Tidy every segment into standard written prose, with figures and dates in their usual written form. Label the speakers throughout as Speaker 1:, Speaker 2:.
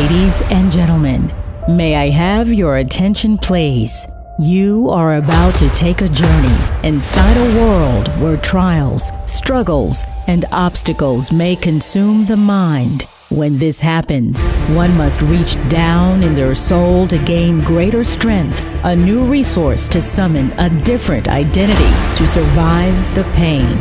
Speaker 1: Ladies and gentlemen, may I have your attention, please? You are about to take a journey inside a world where trials, struggles, and obstacles may consume the mind. When this happens, one must reach down in their soul to gain greater strength, a new resource to summon a different identity to survive the pain.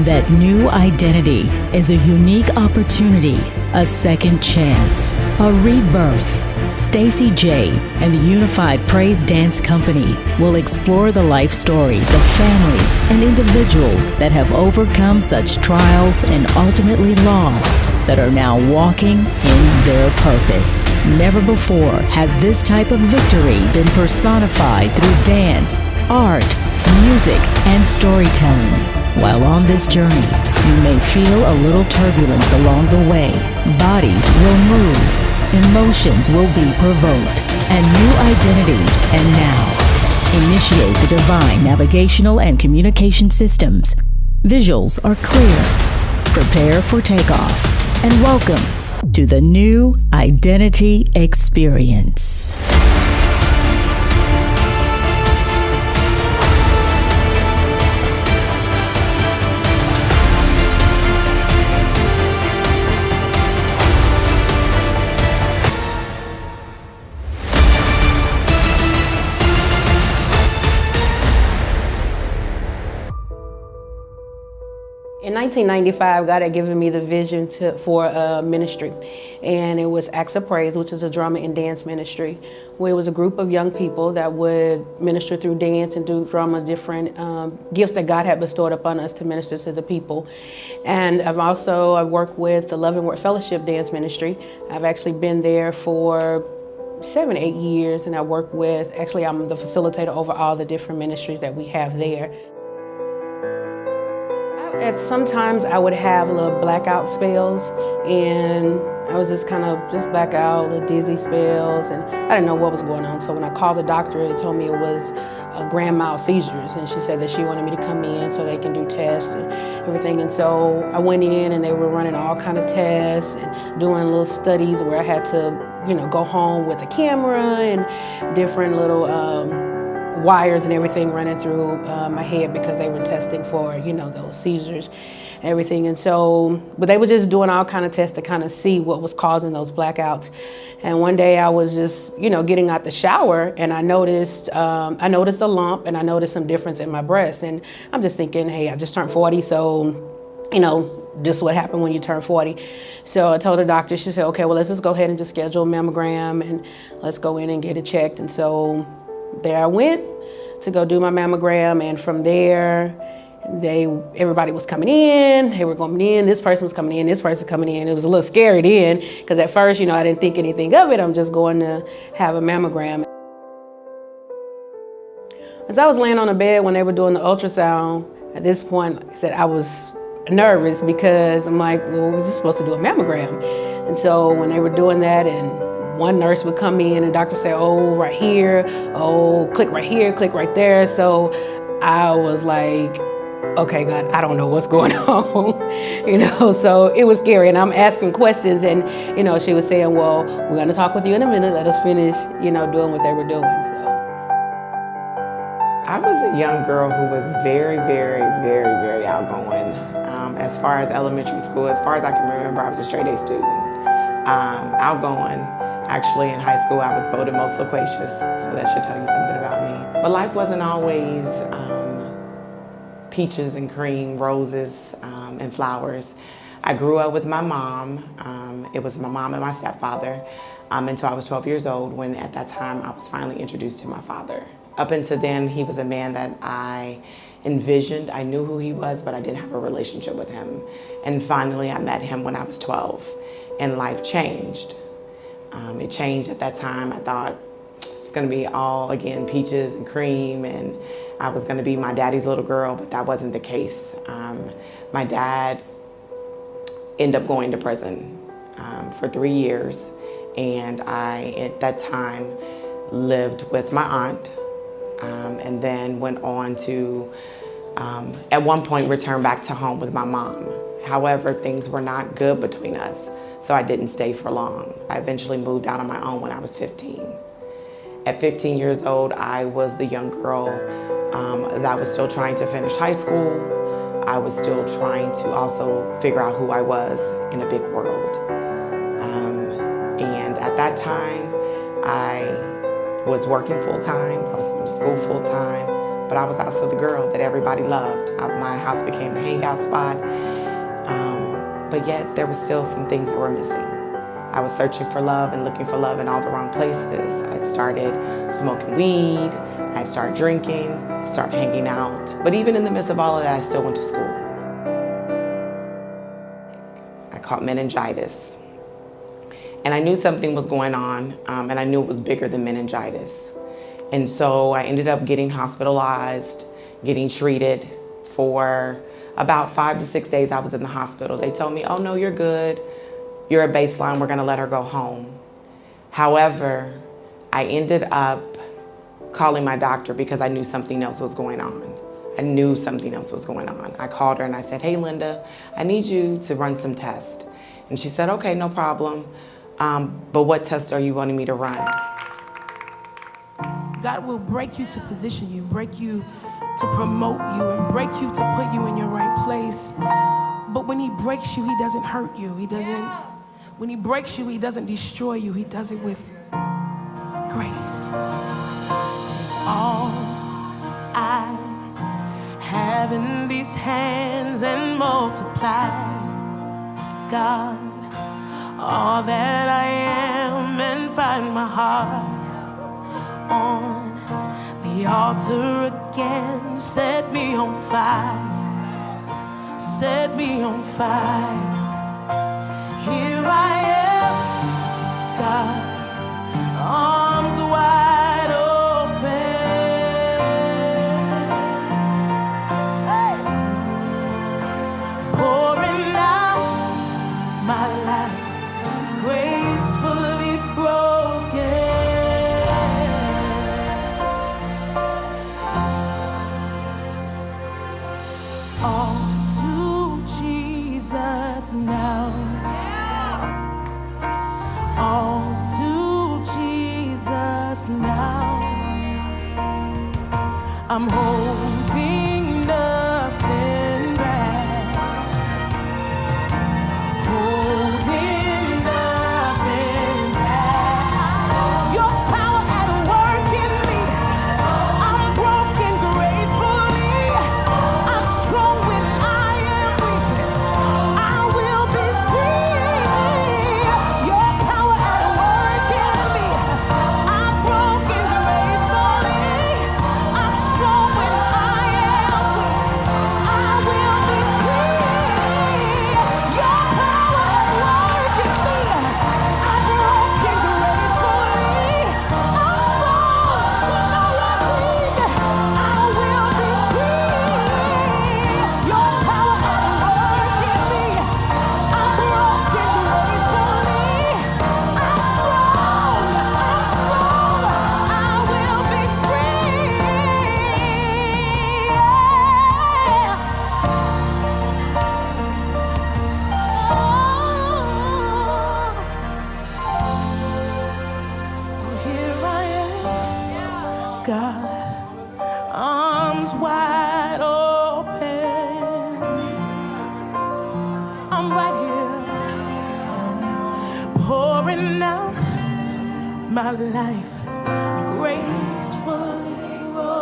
Speaker 1: That new identity is a unique opportunity, a second chance, a rebirth. Stacy J and the Unified Praise Dance Company will explore the life stories of families and individuals that have overcome such trials and ultimately loss, that are now walking in their purpose. Never before has this type of victory been personified through dance, art, music, and storytelling. While on this journey, you may feel a little turbulence along the way. Bodies will move, emotions will be provoked, and new identities. And now, initiate the divine navigational and communication systems. Visuals are clear. Prepare for takeoff, and welcome to the new identity experience.
Speaker 2: In 1995, God had given me the vision for a ministry, and it was Acts of Praise, which is a drama and dance ministry, where it was a group of young people that would minister through dance and do drama, different gifts that God had bestowed upon us to minister to the people. And I've worked with the Love and Word Fellowship Dance Ministry. I've actually been there for 7, 8 years, and I work with, I'm the facilitator over all the different ministries that we have there. Sometimes I would have little blackout spells, and I was just black out, little dizzy spells, and I didn't know what was going on. So when I called the doctor, they told me it was grand mal seizures, and she said that she wanted me to come in so they can do tests and everything. And so I went in, and they were running all kind of tests and doing little studies where I had to, go home with a camera and different little wires and everything running through my head, because they were testing for, those seizures and everything. And so, but they were just doing all kind of tests to kind of see what was causing those blackouts. And one day I was just, getting out the shower, and I noticed a lump, and I noticed some difference in my breast. And I'm just thinking, hey, I just turned 40, so, this is what happened when you turn 40. So I told the doctor, she said, okay, well, let's just go ahead and just schedule a mammogram, and let's go in and get it checked. And so there I went to go do my mammogram, and from there, everybody was coming in. They were going in. This person was coming in. This person coming in. It was a little scary then, because at first, I didn't think anything of it. I'm just going to have a mammogram. As I was laying on the bed when they were doing the ultrasound, at this point, like I said, I was nervous, because I'm like, well, was this supposed to do a mammogram? And so when they were doing that, and one nurse would come in, and the doctor say, oh, right here, oh, click right here, click right there. So I was like, okay, God, I don't know what's going on, so it was scary. And I'm asking questions, and, she was saying, well, we're going to talk with you in a minute. Let us finish, doing what they were doing. So
Speaker 3: I was a young girl who was very, very, very, very outgoing. As far as elementary school, as far as I can remember, I was a straight A student. Outgoing. Actually, in high school, I was voted most loquacious, so that should tell you something about me. But life wasn't always peaches and cream, roses and flowers. I grew up with my mom. It was my mom and my stepfather until I was 12 years old, when at that time I was finally introduced to my father. Up until then, he was a man that I envisioned. I knew who he was, but I didn't have a relationship with him. And finally, I met him when I was 12, and life changed. It changed at that time. I thought it's gonna be all, again, peaches and cream, and I was gonna be my daddy's little girl, but that wasn't the case. My dad ended up going to prison for 3 years, and I, at that time, lived with my aunt, and then went on to, at one point, return back to home with my mom. However, things were not good between us. so I didn't stay for long. I eventually moved out on my own when I was 15. At 15 years old, I was the young girl that was still trying to finish high school. I was still trying to also figure out who I was in a big world. And at that time, I was working full-time. I was going to school full-time, but I was also the girl that everybody loved. My house became the hangout spot, but yet there were still some things that were missing. I was searching for love and looking for love in all the wrong places. I started smoking weed, I started drinking, I started hanging out. But even in the midst of all of that, I still went to school. I caught meningitis. And I knew something was going on, and I knew it was bigger than meningitis. And so I ended up getting hospitalized, getting treated. For about 5 to 6 days I was in the hospital. They told me, oh no, you're good. You're at baseline, we're gonna let her go home. However, I ended up calling my doctor because I knew something else was going on. I knew something else was going on. I called her and I said, hey Linda, I need you to run some tests. And she said, okay, no problem. But what tests are you wanting me to run?
Speaker 4: God will break you to position you, break you to promote you, and break you to put you in your right place. But when he breaks you, he doesn't hurt you. When he breaks you, he doesn't destroy you. He does it with grace. All I have in these hands and multiply, God, all that I am, and find my heart on the altar again. Set me on fire, set me on fire. Here I am, God, arms wide open, pouring out my life, gracefully broken. All to Jesus now. All to Jesus now. I'm holding nothing back, holding nothing back. Your power at work in me. I'm broken gracefully. I'm strong when I am weak. I will be free. Your power at work in me. I'm broken gracefully. I'm strong when I am weak. I will be free. Your power at work in me. I'm broken gracefully. I'm strong when I am weak. I will be free. Your power at work in me. I'm broken gracefully. I'm strong. I will be free. So here I am, God, arms wide open. I'm right here, pouring out my life, gracefully broken.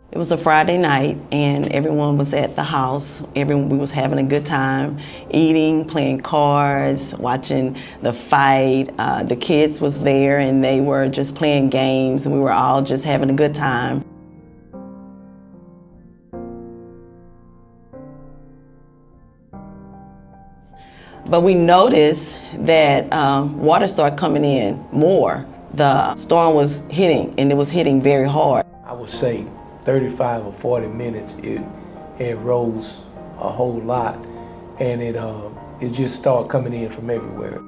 Speaker 5: It was a Friday night and everyone was at the house. We was having a good time, eating, playing cards, watching the fight. The kids was there and they were just playing games and we were all just having a good time. But we noticed that water started coming in more. The storm was hitting and it was hitting very hard.
Speaker 6: I would say 35 or 40 minutes, it rose a whole lot, and it just started coming in from everywhere.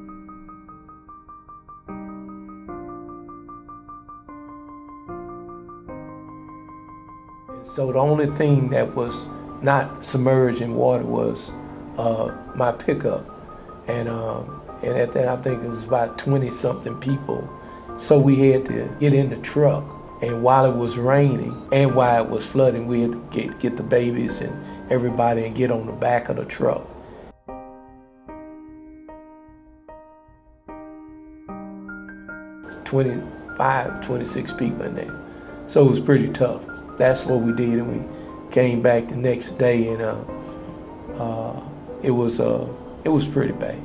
Speaker 6: So the only thing that was not submerged in water was my pickup. And at that, I think it was about 20-something people. So we had to get in the truck. And while it was raining and while it was flooding, we had to get the babies and everybody and get on the back of the truck. 25, 26 people in there. So it was pretty tough. That's what we did, and we came back the next day, and it was pretty bad.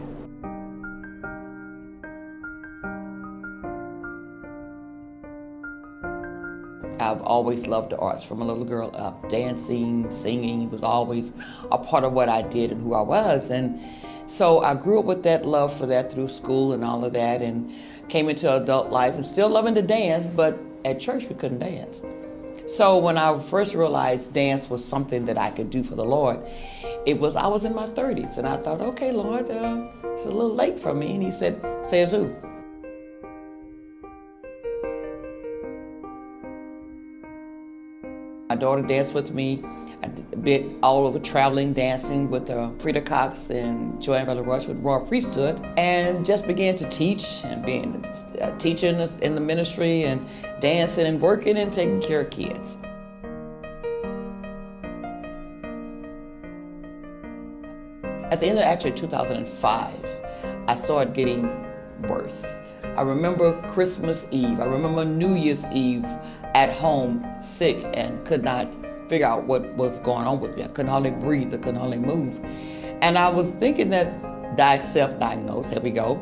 Speaker 7: I've always loved the arts from a little girl up. Dancing, singing was always a part of what I did and who I was. And so I grew up with that love for that through school and all of that, and came into adult life and still loving to dance, but at church we couldn't dance. So when I first realized dance was something that I could do for the Lord, I was in my 30s, and I thought, okay, Lord, it's a little late for me. And he said, says who? My daughter danced with me. I did a bit all over traveling, dancing with Frida Cox and Joanne Valley Rush with Royal Priesthood, and just began to teach and being teaching in the ministry and dancing and working and taking care of kids. At the end of actually 2005, I started getting worse. I remember Christmas Eve, I remember New Year's Eve at home, sick, and could not figure out what was going on with me. I couldn't hardly breathe, I couldn't hardly move. And I was thinking that self-diagnosed, here we go,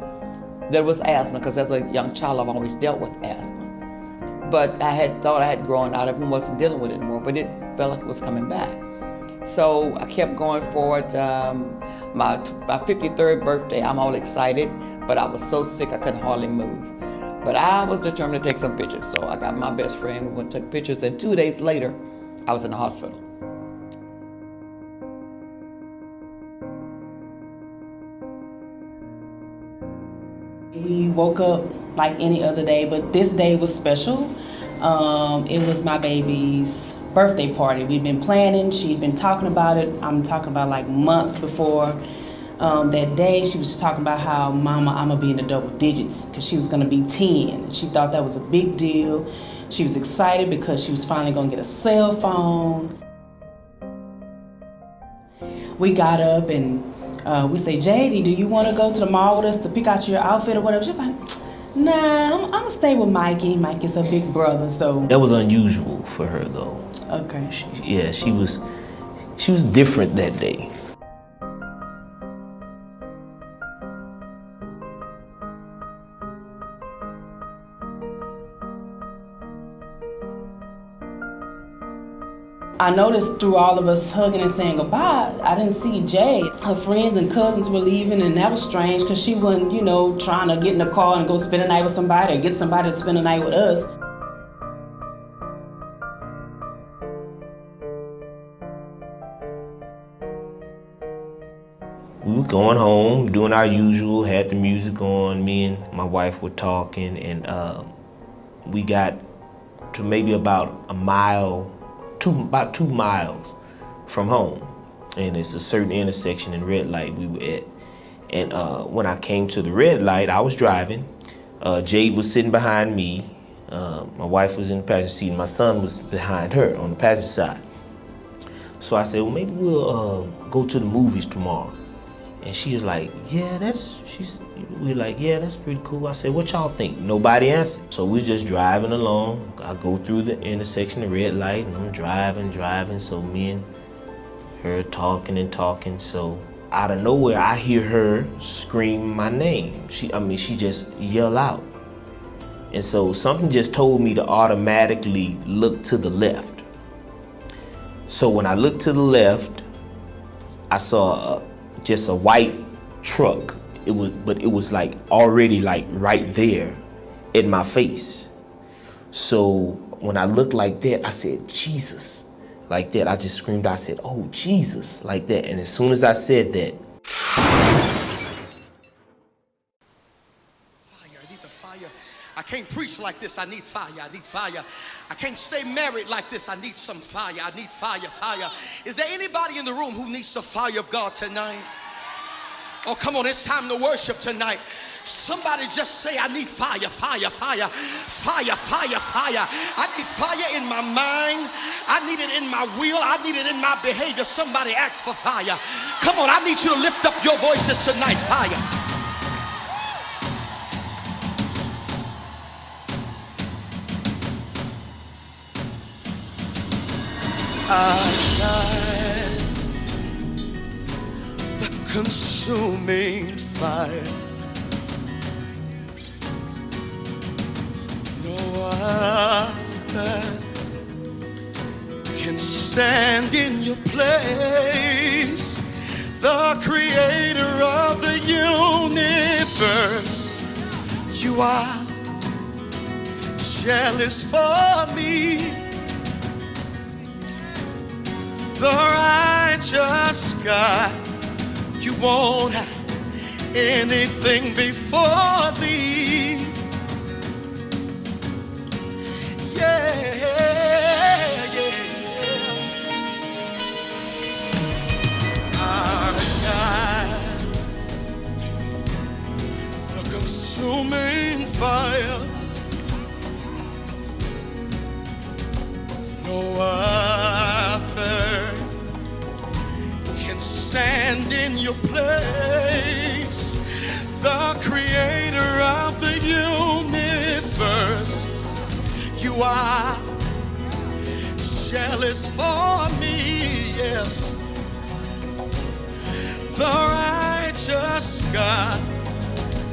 Speaker 7: there was asthma, because as a young child I've always dealt with asthma. But I had thought I had grown out of it and wasn't dealing with it anymore, but it felt like it was coming back. So I kept going forward. My 53rd birthday, I'm all excited, but I was so sick I couldn't hardly move. But I was determined to take some pictures, so I got my best friend, we went and took pictures, and 2 days later, I was in the hospital.
Speaker 8: We woke up like any other day, but this day was special. It was my baby's birthday party. We'd been planning, she'd been talking about it. I'm talking about like months before that day. She was just talking about how, Mama, I'm gonna be in the double digits, because she was gonna be 10. She thought that was a big deal. She was excited because she was finally gonna get a cell phone. We got up and we say, JD, do you wanna go to the mall with us to pick out your outfit or whatever? She's like, nah, I'm gonna stay with Mikey. Mikey's her big brother, so.
Speaker 9: That was unusual for her though.
Speaker 8: Okay.
Speaker 9: She was different that day.
Speaker 8: I noticed through all of us hugging and saying goodbye, I didn't see Jade. Her friends and cousins were leaving, and that was strange because she wasn't, trying to get in the car and go spend a night with somebody or get somebody to spend a night with us.
Speaker 9: We were going home, doing our usual, had the music on. Me and my wife were talking, and we got to maybe about about 2 miles from home, and it's a certain intersection and red light we were at. And when I came to the red light, I was driving. Jade was sitting behind me. My wife was in the passenger seat, and my son was behind her on the passenger side. So I said, well, maybe we'll go to the movies tomorrow. And she was like, yeah, we're like, yeah, that's pretty cool. I said, what y'all think? Nobody answered. So we're just driving along. I go through the intersection, the red light, and I'm driving. So me and her talking and talking. So out of nowhere, I hear her scream my name. She just yell out. And so something just told me to automatically look to the left. So when I looked to the left, I saw just a white truck. It was like already like right there in my face. So when I looked like that, I said, Jesus, like that. I just screamed, I said, oh, Jesus, like that. And as soon as I said that,
Speaker 10: fire, I need the fire. I can't preach like this. I need fire. I need fire. I can't stay married like this. I need some fire. I need fire. Fire. Is there anybody in the room who needs the fire of God tonight? Oh, come on. It's time to worship tonight. Somebody just say, I need fire, fire, fire, fire, fire, fire. I need fire in my mind. I need it in my will. I need it in my behavior. Somebody ask for fire. Come on, I need you to lift up your voices tonight. Fire. The consuming fire. No other can stand in your place. The creator of the universe, you are jealous for me. The righteous God, you won't have anything before thee. Yeah, yeah. Our God, the consuming fire. No other can stand in your place. The creator of the universe, you are jealous for me, yes. The righteous God,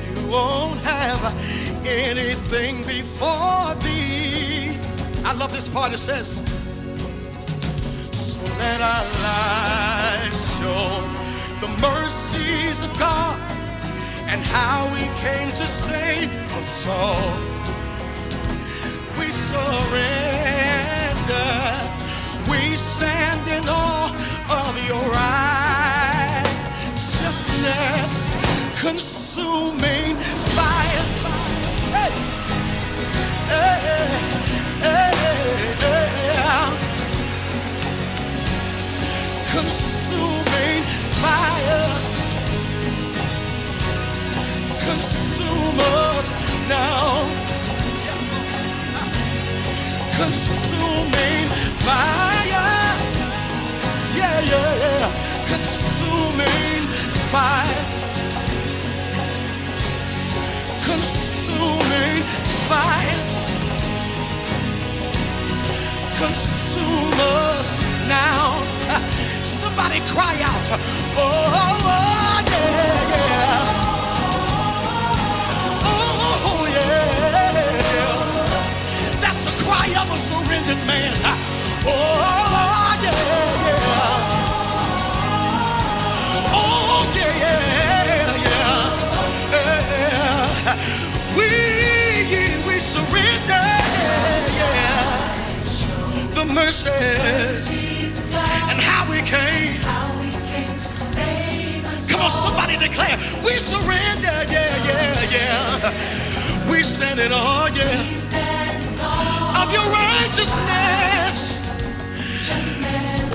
Speaker 10: you won't have anything before thee. I love this part. It says, so let our lives show the mercies of God and how he came to save us all. We surrender. We stand in awe of your righteousness, consuming fire. Hey. Hey. Consuming fire, consume us now. Consuming fire, yeah, yeah, yeah. Consuming fire, consuming fire. Consume us now. Somebody cry out, oh, yeah, yeah. Oh, yeah. That's the cry of a surrendered man. Oh, yeah, yeah. Oh, yeah, yeah. We surrender, yeah. The mercies and how we came to save us. Come on, somebody declare, we surrender, yeah, yeah, yeah. We stand in awe, yeah, of your righteousness.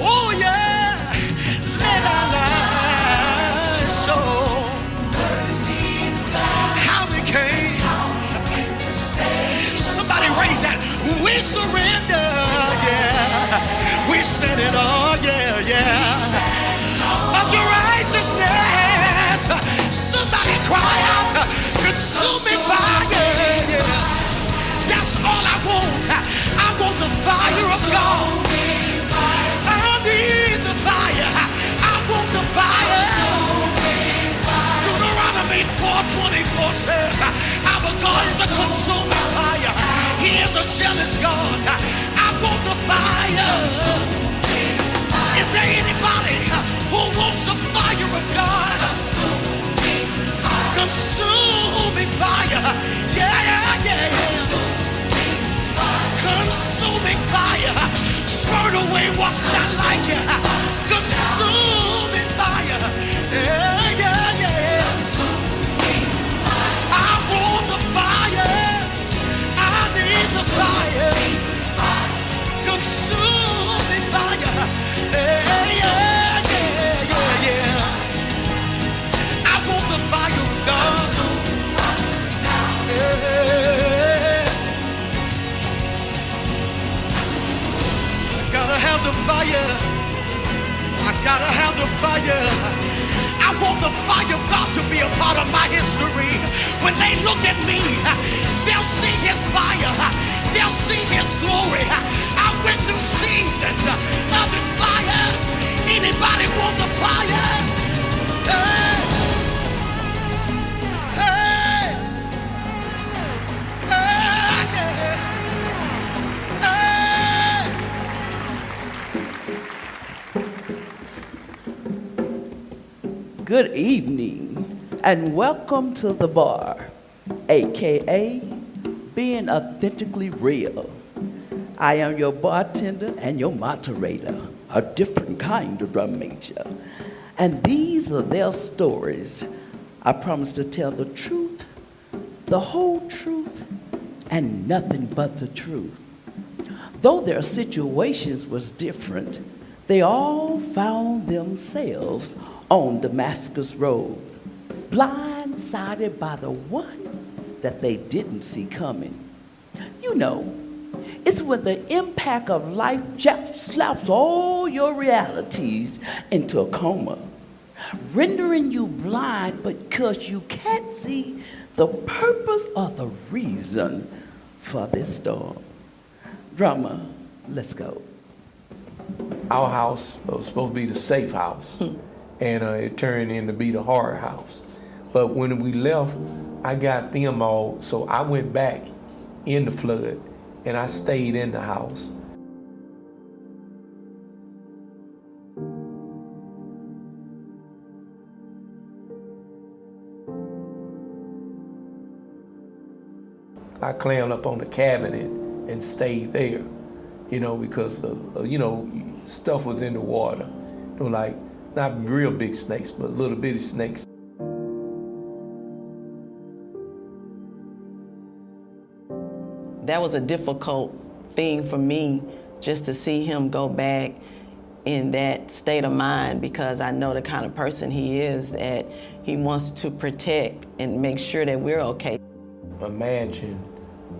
Speaker 10: Oh, yeah. Let our lives show how we came to save us. Somebody raise that. We surrender, yeah. We stand in awe, yeah, yeah, of your righteousness. Somebody cry out, consuming fire, yeah. That's all I want. I want the fire of God. I need his fire. They'll see his glory. I went through seasons of his fire. Anybody want the fire? Hey. Hey. Hey.
Speaker 11: Good evening and welcome to the bar, aka being authentically real. I am your bartender and your moderator, a different kind of drum major. And these are their stories. I promise to tell the truth, the whole truth, and nothing but the truth. Though their situations was different, they all found themselves on Damascus Road, blindsided by the one that they didn't see coming. You know, it's when the impact of life slaps all your realities into a coma, rendering you blind because you can't see the purpose or the reason for this storm. Drummer, let's go.
Speaker 6: Our house was supposed to be the safe house, and it turned in to be the horror house. But when we left, I got them all, so I went back in the flood, and I stayed in the house. I climbed up on the cabinet and stayed there, you know, because you know, stuff was in the water. You know, like not real big snakes, but little bitty snakes.
Speaker 5: That was a difficult thing for me, just to see him go back in that state of mind, because I know the kind of person he is, that he wants to protect and make sure that we're okay.
Speaker 6: Imagine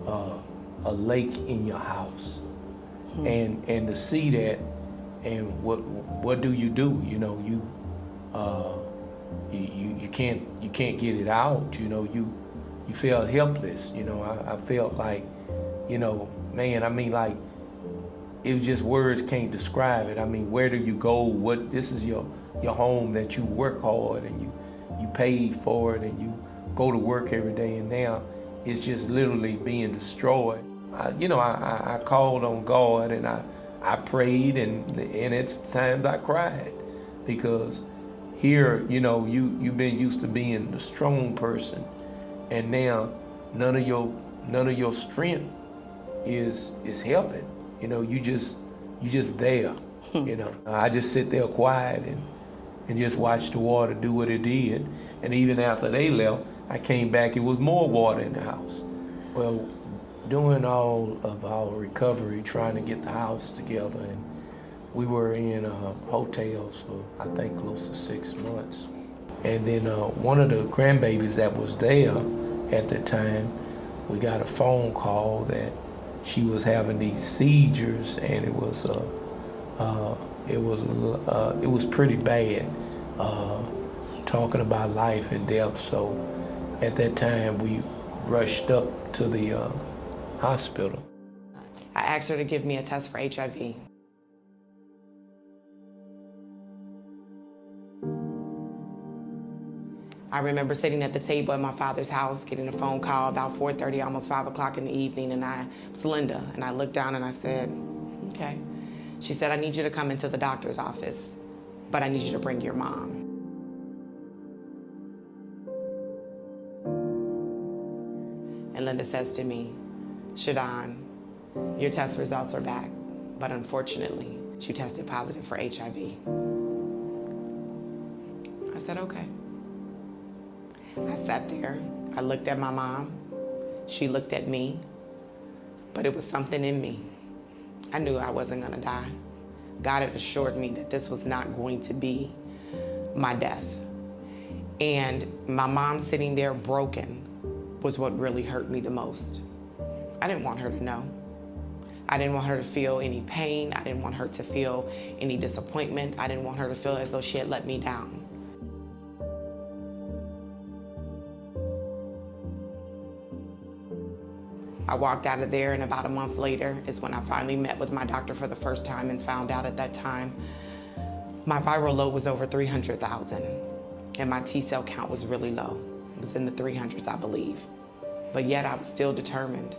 Speaker 6: a lake in your house, and to see that, and what do? You know, you can't get it out. You know, you felt helpless. You know, I felt like, you know, man, I mean, like, it was just words can't describe it. I mean, where do you go? This is your home that you work hard and you paid for it and you go to work every day, and now it's just literally being destroyed. I called on God and I prayed, and it's times I cried, because here, you know, you've been used to being the strong person, and now none of your strength is helping. You know, you just there. You know, I just sit there quiet and just watch the water do what it did. And even after they left, I came back, it was more water in the house. Well, doing all of our recovery, trying to get the house together, and we were in hotels for, I think, close to 6 months. And then one of the grandbabies that was there at the time, we got a phone call that she was having these seizures, and it was pretty bad, talking about life and death. So at that time, we rushed up to the hospital.
Speaker 3: I asked her to give me a test for HIV. I remember sitting at the table at my father's house, getting a phone call about 4:30, almost 5 o'clock in the evening, and it was Linda, and I looked down and I said, okay. She said, I need you to come into the doctor's office, but I need you to bring your mom. And Linda says to me, Shadon, your test results are back, but unfortunately, you tested positive for HIV. I said, okay. I sat there, I looked at my mom, she looked at me, but it was something in me. I knew I wasn't gonna die. God had assured me that this was not going to be my death. And my mom sitting there broken was what really hurt me the most. I didn't want her to know. I didn't want her to feel any pain. I didn't want her to feel any disappointment. I didn't want her to feel as though she had let me down. I walked out of there, and about a month later is when I finally met with my doctor for the first time and found out at that time my viral load was over 300,000, and my T-cell count was really low. It was in the 300s, I believe. But yet I was still determined.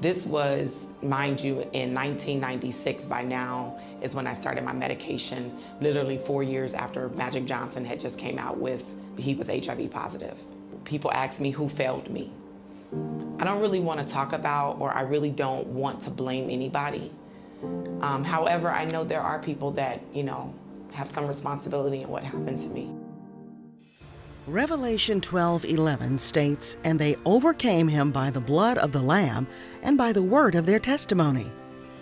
Speaker 3: This was, mind you, in 1996. By now is when I started my medication, literally 4 years after Magic Johnson had just came out with, he was HIV positive. People ask me who failed me. I don't really want to talk about, or I really don't want to blame anybody. However, I know there are people that, have some responsibility in what happened to me.
Speaker 12: Revelation 12:11 states, "And they overcame him by the blood of the Lamb and by the word of their testimony."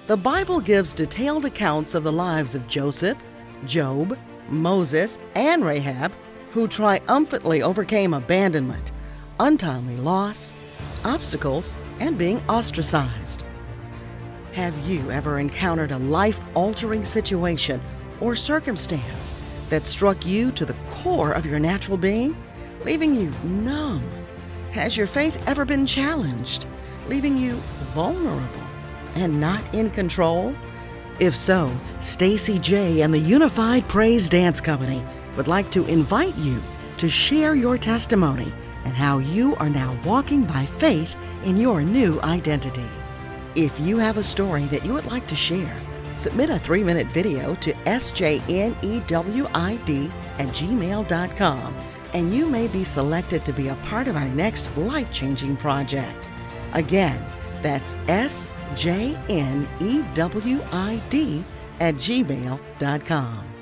Speaker 12: The Bible gives detailed accounts of the lives of Joseph, Job, Moses, and Rahab, who triumphantly overcame abandonment, untimely loss, obstacles, and being ostracized. Have you ever encountered a life-altering situation or circumstance that struck you to the core of your natural being, leaving you numb? Has your faith ever been challenged, leaving you vulnerable and not in control? If so, Stacy J and the Unified Praise Dance Company would like to invite you to share your testimony and how you are now walking by faith in your new identity. If you have a story that you would like to share, submit a 3-minute video to sjnewid@gmail.com, and you may be selected to be a part of our next life-changing project. Again, that's sjnewid@gmail.com.